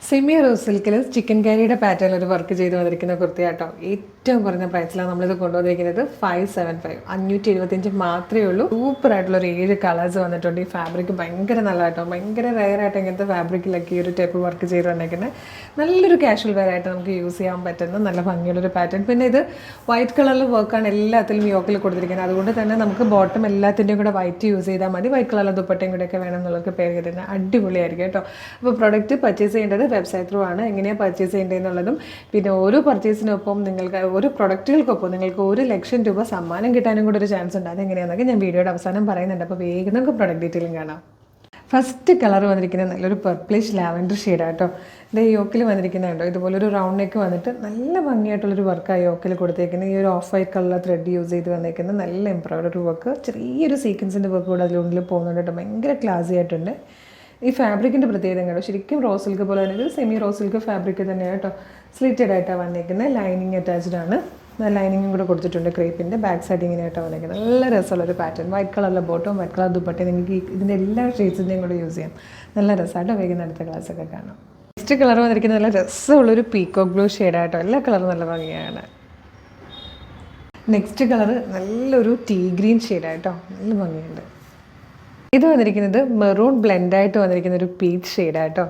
Semi rose സിൽക്കിൽ chicken കാരിയുടെ പാറ്റേണിൽ ഒരു വർക്ക് ചെയ്ത് വന്നിരിക്കുന്ന കുർത്തിയാട്ടോ. ഏറ്റവും കുറഞ്ഞ പ്രൈസിലാണ് നമ്മളിത് കൊണ്ടുവന്നിരിക്കുന്നത്. 575 575 മാത്രമേ ഉള്ളൂ. സൂപ്പർ ആയിട്ടുള്ള ഒരു 7 കളേഴ്സ് വന്നിട്ടുണ്ട്. ഈ ഫാബ്രിക് ഭയങ്കര നല്ലതായിട്ടോ, ഭയങ്കര റെയർ ആയിട്ട് ഇങ്ങനത്തെ ഫാബ്രിക്കിലൊക്കെ ഈ ഒരു ടൈപ്പ് വർക്ക് ചെയ്ത് വന്നിരിക്കുന്നത് നല്ലൊരു കാഷ്വൽ വെയർ ആയിട്ട് നമുക്ക് യൂസ് ചെയ്യാൻ പറ്റുന്ന നല്ല ഭംഗിയുള്ളൊരു പാറ്റേൺ. പിന്നെ ഇത് വൈറ്റ് കളറിൽ വർക്കാണ് എല്ലാത്തിലും യോക്കിൽ കൊടുത്തിരിക്കുന്നത്. അതുകൊണ്ട് തന്നെ നമുക്ക് ബോട്ടം എല്ലാത്തിൻ്റെയും കൂടെ വൈറ്റ് യൂസ് ചെയ്താൽ മതി. വൈറ്റ് കളറിൽ ദുപ്പട്ടയും കൂടെയൊക്കെ വേണം എന്നുള്ളവർക്ക് പേര് കിട്ടുന്നത് അടിപൊളിയായിരിക്കും കേട്ടോ. അപ്പോൾ പ്രൊഡക്റ്റ് പർച്ചേസ് ചെയ്യേണ്ടത് വെബ്സൈറ്റ് ത്രൂ ആണ്. എങ്ങനെയാണ് പർച്ചേസ് ചെയ്യേണ്ടതെന്നുള്ളതും പിന്നെ ഓരോ പർച്ചേസിനൊപ്പം നിങ്ങൾക്ക് ഓരോ പ്രൊഡക്റ്റുകൾക്കൊപ്പം നിങ്ങൾക്ക് 1,00,000 രൂപ സമ്മാനം കിട്ടാനും കൂടെ ഒരു ചാൻസ് ഉണ്ട്. അതെങ്ങനെയാണെന്നൊക്കെ ഞാൻ വീഡിയോയുടെ അവസാനം പറയുന്നുണ്ട്. അപ്പോൾ വേഗം നമുക്ക് പ്രൊഡക്റ്റ് ഡീറ്റെയിലും കാണാം. ഫസ്റ്റ് കളർ വന്നിരിക്കുന്നത് നല്ലൊരു പർപ്പിളിഷ് ലാവൻഡർ ഷെയ്ഡാട്ടോ. ഇത് യോക്കിൽ വന്നിരിക്കുന്നുണ്ടോ, ഇതുപോലൊരു റൗണ്ട് നെക്ക് വന്നിട്ട് നല്ല ഭംഗിയായിട്ടുള്ളൊരു വർക്കാണ് യോക്കിൽ കൊടുത്തേക്കുന്നത്. ഈ ഒരു of white colour thread use ചെയ്ത് വന്നേക്കുന്നത് നല്ല എംബ്രോയ്ഡറി വർക്ക്, ചെറിയൊരു സീക്വൻസിൻ്റെ വർക്ക് കൂടെ അതിനുള്ളിൽ പോകുന്നുണ്ട് കേട്ടോ. ഭയങ്കര ക്ലാസി ആയിട്ടുണ്ട്. ഈ ഫാബ്രിക്കിൻ്റെ പ്രത്യേകത കേട്ടോ, ശരിക്കും റോസ് സിൽക്ക് പോലെ തന്നെ ഒരു സെമി റോസ് സിൽക്ക് ഫാബ്രിക് തന്നെയാണ് കേട്ടോ. സ്ലിറ്റഡ് ആയിട്ടാണ് വന്നിരിക്കുന്നത്. ലൈനിങ് അറ്റാച്ച്ഡ് ആണ്. ലൈനിങ്ങും കൂടെ കൊടുത്തിട്ടുണ്ട്. ക്രേപ്പിൻ്റെ ബാക്ക് സൈഡ് ഇങ്ങനെയായിട്ടാണ് വന്നിരിക്കുന്നത്. നല്ല രസമുള്ളൊരു പാറ്റേൺ. വൈറ്റ് കളറിലെ ബോട്ടവും വൈറ്റ് കളർ ദുപ്പട്ടയും നിങ്ങൾക്ക് ഇതിൻ്റെ എല്ലാ ഷെയ്ഡ്സിൻ്റെയും കൂടെ യൂസ് ചെയ്യാം. നല്ല രസമായിട്ടോ. വേഗം അടുത്ത ക്ലാസ്സൊക്കെ കാണാം. നെക്സ്റ്റ് കളർ വന്നിരിക്കുന്നത് നല്ല രസമുള്ളൊരു പീക്കോക്ക് ബ്ലൂ ഷെയ്ഡായിട്ടോ. എല്ലാ കളറും നല്ല ഭംഗിയാണ്. നെക്സ്റ്റ് കളർ നല്ലൊരു ടീ ഗ്രീൻ ഷെയ്ഡായിട്ടോ, നല്ല ഭംഗിയുണ്ട്. ഇത് വന്നിരിക്കുന്നത് മെറൂൺ ബ്ലെൻഡായിട്ട് വന്നിരിക്കുന്ന ഒരു പീച്ച് ഷെയ്ഡായിട്ടോ.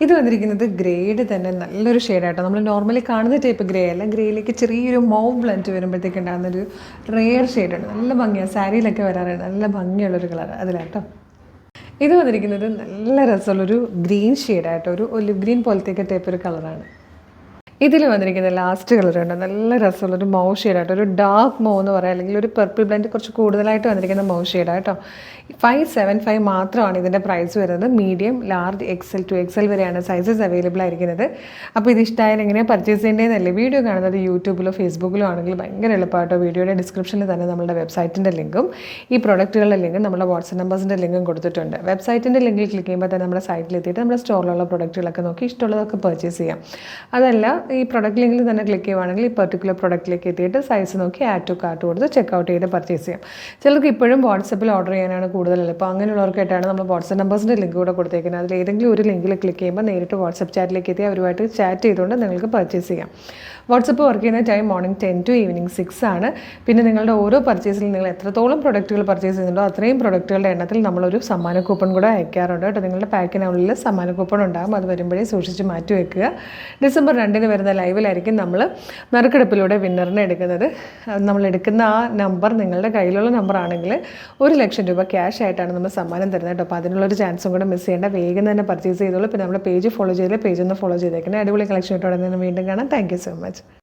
ഇത് വന്നിരിക്കുന്നത് ഗ്രേഡ് തന്നെ നല്ലൊരു ഷെയ്ഡായിട്ടോ. നമ്മൾ നോർമലി കാണുന്ന ടൈപ്പ് ഗ്രേ അല്ല, ഗ്രേയിലേക്ക് ചെറിയൊരു മൗവ് ബ്ലെൻഡ് വരുമ്പോഴത്തേക്ക് ഉണ്ടാകുന്നൊരു റെയർ ഷെയ്ഡാണ്. നല്ല ഭംഗിയാണ്, സാരിയിലൊക്കെ വരാറുണ്ട്. നല്ല ഭംഗിയുള്ളൊരു കളർ അതിലാട്ടോ. ഇത് വന്നിരിക്കുന്നത് നല്ല രസമുള്ളൊരു ഗ്രീൻ ഷെയ്ഡായിട്ടോ, ഒരു ഒലിവ് ഗ്രീൻ പോലത്തേക്ക് ടൈപ്പ് ഒരു കളറാണ്. ഇതിൽ വന്നിരിക്കുന്ന ലാസ്റ്റ് കളറുണ്ട് നല്ല രസമുള്ളൊരു മൗ ഷെയ്ഡായിട്ടോ, ഒരു ഡാർക്ക് മൗ എന്ന് പറയാം, അല്ലെങ്കിൽ ഒരു പർപ്പിൾ ബ്ലെൻഡ് കുറച്ച് കൂടുതലായിട്ട് വന്നിരിക്കുന്ന മൗ ഷെയ്ഡായിട്ടോ. 575 മാത്രമാണ് ഇതിൻ്റെ പ്രൈസ് വരുന്നത്. Medium, large, XL to XL വരെയാണ് സൈസസ് അവൈലബിൾ ആയിരിക്കുന്നത്. അപ്പോൾ ഇത് ഇഷ്ടമായാലും എങ്ങനെയാണ് പർച്ചേസ് ചെയ്യേണ്ടതെന്നല്ലേ വീഡിയോ കാണുന്നത് യൂട്യൂബിലോ ഫേസ്ബുക്കിലോ ആണെങ്കിൽ ഭയങ്കര എളുപ്പമായിട്ടോ. വീഡിയോയുടെ ഡിസ്ക്രിപ്ഷനിൽ തന്നെ നമ്മുടെ വെബ്സൈറ്റിൻ്റെ ലിങ്കും ഈ പ്രൊഡക്റ്റുകളുടെ ലിങ്കും നമ്മുടെ വാട്സ്ആപ്പ് നമ്പേഴ്സിൻ്റെ ലിങ്കും കൊടുത്തിട്ടുണ്ട്. വെബ്സൈറ്റിൻ്റെ ലിങ്കിൽ ക്ലിക്ക് ചെയ്യുമ്പോൾ തന്നെ നമ്മുടെ സൈറ്റിലെത്തിയിട്ട് നമ്മുടെ സ്റ്റോറിലുള്ള പ്രൊഡക്റ്റുകളൊക്കെ നോക്കി ഇഷ്ടമുള്ളതൊക്കെ പർച്ചേസ് ചെയ്യാം. അതല്ല, ഈ പ്രൊഡക്റ്റ് ലിങ്കിൽ തന്നെ ക്ലിക്ക് ചെയ്യുവാണെങ്കിൽ ഈ പെർട്ടിക്കുലർ പ്രൊഡക്റ്റിലേക്ക് എത്തിയിട്ട് സൈസ് നോക്കി ആഡ് ടു കാർട്ട് കൊടുത്ത് ചെക്കൗട്ട് ചെയ്ത് പർച്ചേസ് ചെയ്യാം. ചിലർക്ക് ഇപ്പോഴും വാട്സപ്പിൽ ഓർഡർ ചെയ്യാനാണ് കൂടുതലല്ലേ. അപ്പോൾ അങ്ങനെയുള്ളവർക്കായിട്ടാണ് നമ്മൾ വാട്സപ്പ് നമ്പേഴ്സിൻ്റെ ലിങ്ക് കൂടെ കൊടുത്തേക്കുന്നത്. അതിൽ ഏതെങ്കിലും ഒരു ലിങ്കിൽ ക്ലിക്ക് ചെയ്യുമ്പോൾ നേരിട്ട് വാട്സപ്പ് ചാറ്റിലേക്ക് എത്തി അവരുമായിട്ട് ചാറ്റ് ചെയ്തുകൊണ്ട് നിങ്ങൾക്ക് പർച്ചേസ് ചെയ്യാം. വാട്സപ്പ് വർക്ക് ചെയ്യുന്ന ടൈം മോർണിംഗ് 10 to ഈവനിങ് 6 ആണ്. പിന്നെ നിങ്ങളുടെ ഓരോ പർച്ചേസിലും നിങ്ങൾ എത്രത്തോളം പ്രൊഡക്റ്റുകൾ പർച്ചേസ് ചെയ്യുന്നുണ്ടോ അത്രയും പ്രൊഡക്റ്റുകളുടെ എണ്ണത്തിൽ നമ്മളൊരു സമ്മാന കൂപ്പൺ കൂടെ അയക്കാറുണ്ട് കേട്ടോ. നിങ്ങളുടെ പാക്കിനുള്ളിൽ സമ്മാന കൂപ്പൺ ഉണ്ടാകും. അത് വരുമ്പോഴേ സൂക്ഷിച്ച് മാറ്റി വെക്കുക. ഡിസംബർ 2 വരുന്ന ലൈവിലായിരിക്കും നമ്മൾ നറുക്കെടുപ്പിലൂടെ വിന്നറിനെ എടുക്കുന്നത്. നമ്മൾ എടുക്കുന്ന ആ നമ്പർ നിങ്ങളുടെ കയ്യിലുള്ള നമ്പർ ആണെങ്കിൽ 1,00,000 രൂപ ക്യാഷ് ആയിട്ടാണ് നമ്മൾ സമ്മാനം തരുന്നത് കേട്ടോ. അപ്പോൾ അതിനുള്ളൊരു ചാൻസും കൂടെ മിസ് ചെയ്യേണ്ട. വേഗം തന്നെ പർച്ചേസ് ചെയ്തോളൂ. പിന്നെ നമ്മുടെ പേജ് ഫോളോ ചെയ്തില്ല, പേജ് ഒന്ന് ഫോളോ ചെയ്തേക്കുന്നത്. അടിപൊളി കളക്ഷൻ ഇട്ടോടെ നിന്ന് വീണ്ടും കാണാം. Thank you so much.